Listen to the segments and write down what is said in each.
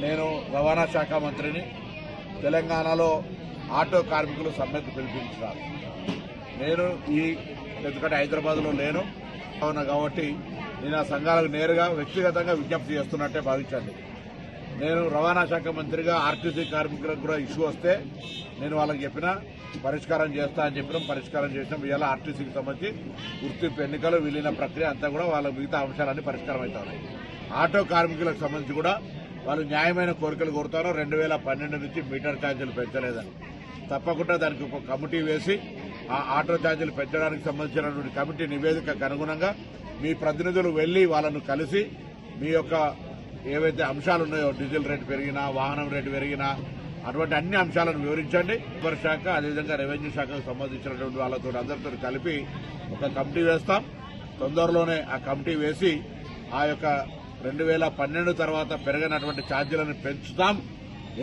నేను రవాణా శాఖ మంత్రిని. తెలంగాణలో ఆటో కార్మికులు సమ్మెకు పిలిపించారు. నేను ఎందుకంటే హైదరాబాద్లో లేను అవునా కాబట్టి నేను ఆ సంఘాలకు నేరుగా వ్యక్తిగతంగా విజ్ఞప్తి చేస్తున్నట్టే భావించండి. నేను రవాణా శాఖ మంత్రిగా ఆర్టీసీ కార్మికులకు కూడా ఇష్యూ వస్తే నేను వాళ్ళకి చెప్పినా పరిష్కారం చేస్తా అని చెప్పినాం. పరిష్కారం చేసినాం. ఇవాళ ఆర్టీసీకి సంబంధించి గుర్తింపు ఎన్నికలు విలీన ప్రక్రియ అంతా కూడా వాళ్ళ మిగతా అంశాలన్నీ పరిష్కారం అవుతాయి. ఆటో కార్మికులకు సంబంధించి కూడా వాళ్ళు న్యాయమైన కోరికలు కోరుతారు. 2012 నుంచి మీటర్ ఛార్జీలు పెంచలేదని తప్పకుండా దానికి ఒక కమిటీ వేసి ఆ ఆటో ఛార్జీలు పెంచడానికి సంబంధించినటువంటి కమిటీ నివేదికకు అనుగుణంగా మీ ప్రతినిధులు వెళ్లి వాళ్ళను కలిసి మీ యొక్క ఏవైతే అంశాలు ఉన్నాయో డీజిల్ రేటు పెరిగినా వాహనం రేటు పెరిగినా అటువంటి అన్ని అంశాలను వివరించండి. లేబర్ శాఖ అదేవిధంగా రెవెన్యూ శాఖకు సంబంధించినటువంటి వాళ్ళతో అందరితో కలిపి ఒక కమిటీ వేస్తాం. తొందరలోనే ఆ కమిటీ వేసి ఆ యొక్క 2012 తర్వాత పెరిగినటువంటి ఛార్జీలను పెంచుతాం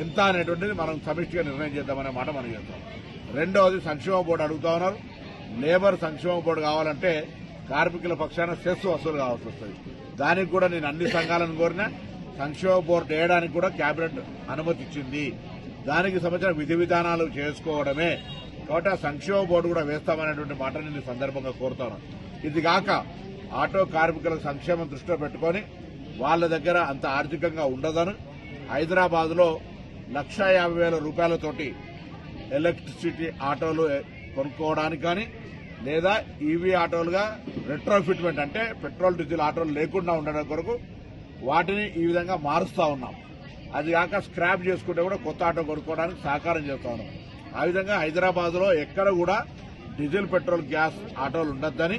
ఎంత అనేటువంటిది మనం సమిష్టిగా నిర్ణయం చేద్దామనే మాట మనం చేస్తాం. రెండవది సంక్షేమ బోర్డు అడుగుతా ఉన్నారు. లేబర్ సంక్షేమ బోర్డు కావాలంటే కార్మికుల పక్షాన సెస్ వసూలు కావాల్సి వస్తుంది. దానికి కూడా నేను అన్ని సంఘాలను కోరినా సంక్షేమ బోర్డు వేయడానికి కూడా కేబినెట్ అనుమతి ఇచ్చింది. దానికి సంబంధించిన విధి విధానాలు చేసుకోవడమే కాబట్టి ఆ సంక్షేమ బోర్డు కూడా వేస్తామనేటువంటి మాట నేను ఈ సందర్భంగా కోరుతాను. ఇది కాక ఆటో కార్మికుల సంక్షేమం దృష్టిలో పెట్టుకుని వాళ్ళ దగ్గర అంత ఆర్థికంగా ఉండదని హైదరాబాద్ లో 1,50,000 రూపాయలతోటి ఎలక్ట్రిసిటీ ఆటోలు కొనుక్కోవడానికి కానీ లేదా ఈవీ ఆటోలుగా రెట్రోఫిట్మెంట్ అంటే పెట్రోల్ డీజిల్ ఆటోలు లేకుండా ఉండడం కొరకు వాటిని ఈ విధంగా మారుస్తా ఉన్నాం. అది కాక స్క్రాప్ చేసుకుంటే కూడా కొత్త ఆటో కొనుక్కోవడానికి సహకారం చేస్తా ఉన్నాం. ఆ విధంగా హైదరాబాద్ లో ఎక్కడ కూడా డీజిల్ పెట్రోల్ గ్యాస్ ఆటోలు ఉండొద్దని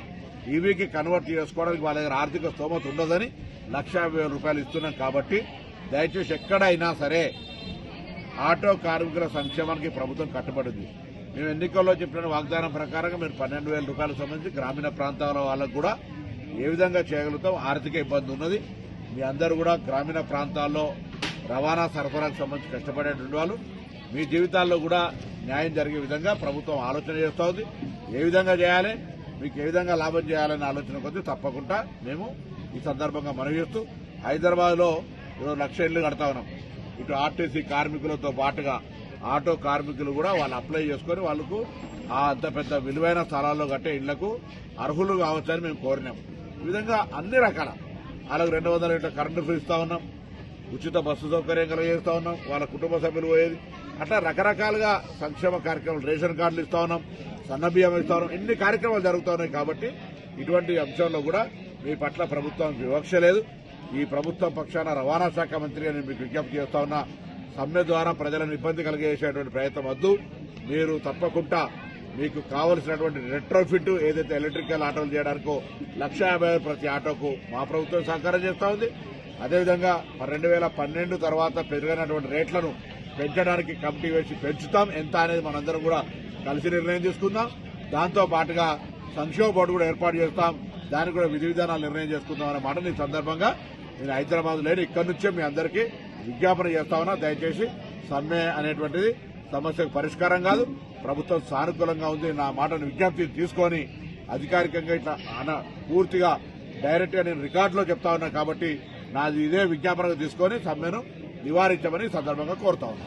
ఈవీకి కన్వర్ట్ చేసుకోవడానికి వాళ్ళ దగ్గర ఆర్థిక స్తోమత ఉండదని 1,50,000 రూపాయలు ఇస్తున్నాం. కాబట్టి దయచేసి ఎక్కడైనా సరే ఆటో కార్మికుల సంక్షేమానికి ప్రభుత్వం కట్టుబడింది. మేము ఎన్నికల్లో చెప్పిన వాగ్దానం ప్రకారంగా మీరు 12,000 రూపాయలకు సంబంధించి గ్రామీణ ప్రాంతాల వాళ్ళకు కూడా ఏ విధంగా చేయగలుగుతాం. ఆర్థిక ఇబ్బంది ఉన్నది. మీ అందరూ కూడా గ్రామీణ ప్రాంతాల్లో రవాణా సరఫరాకు సంబంధించి కష్టపడేటువంటి వాళ్ళు మీ జీవితాల్లో కూడా న్యాయం జరిగే విధంగా ప్రభుత్వం ఆలోచన చేస్తూ ఉంది. ఏ విధంగా చేయాలి, మీకు ఏ విధంగా లాభం చేయాలనే ఆలోచన కొద్దీ తప్పకుండా మేము ఈ సందర్భంగా మనవి చేస్తూ హైదరాబాద్ లో 1,00,000 ఇళ్లు కడతా ఉన్నాం. ఇటు ఆర్టీసీ కార్మికులతో పాటుగా ఆటో కార్మికులు కూడా వాళ్ళు అప్లై చేసుకుని వాళ్లకు అంత పెద్ద విలువైన స్థలాల్లో కట్టే ఇళ్లకు అర్హులు కావచ్చని మేము కోరినాం. ఈ విధంగా అన్ని రకాల వాళ్ళకు 200 యూనిట్ల కరెంటు ఫ్రీ ఇస్తా ఉన్నాం. ఉచిత బస్సు సౌకర్యం కలిగిస్తా ఉన్నాం. వాళ్ళ కుటుంబ సభ్యులు పోయేది అట్లా రకరకాలుగా సంక్షేమ కార్యక్రమాలు రేషన్ కార్డులు ఇస్తా ఉన్నాం. సన్నబియ్యం ఇస్తా ఉన్నాం. ఇన్ని కార్యక్రమాలు జరుగుతూ ఉన్నాయి. కాబట్టి ఇటువంటి అంశంలో కూడా మీ పట్ల ప్రభుత్వం వివక్ష లేదు. ఈ ప్రభుత్వం పక్షాన రవాణా శాఖ మంత్రిగా నేను మీకు విజ్ఞప్తి చేస్తా ఉన్నా. సమ్మె ద్వారా ప్రజలను ఇబ్బంది కలిగేసేటువంటి ప్రయత్నం వద్దు. మీరు తప్పకుండా మీకు కావలసినటువంటి రెట్రోఫిట్ ఏదైతే ఎలక్ట్రికల్ ఆటోలు చేయడానికో 1,50,000 ప్రతి ఆటోకు మా ప్రభుత్వం సహకారం చేస్తా ఉంది. అదేవిధంగా 2012 తర్వాత పెరిగినటువంటి రేట్లను పెంచడానికి కమిటీ వేసి పెంచుతాం. ఎంత అనేది మనందరం కూడా కలిసి నిర్ణయం తీసుకుందాం. దాంతో పాటుగా సంక్షేమ బోర్డు కూడా ఏర్పాటు చేస్తాం. దానికి కూడా విధి విధానాలు నిర్ణయం చేసుకుందాం అనే మాట ఈ సందర్భంగా నేను హైదరాబాద్ లేని ఇక్కడి నుంచే మీ అందరికీ విజ్ఞాపన చేస్తా ఉన్నా. దయచేసి సమ్మె అనేటువంటిది సమస్యకు పరిష్కారం కాదు. ప్రభుత్వం సానుకూలంగా ఉంది. నా మాటను విజ్ఞప్తి తీసుకొని అధికారికంగా ఇట్లా పూర్తిగా డైరెక్ట్ గా నేను రికార్డులో చెప్తా ఉన్నా. కాబట్టి నాది ఇదే విజ్ఞాపనగా తీసుకొని సమ్మెను నివారించమని సందర్భంగా కోరుతా ఉన్నా.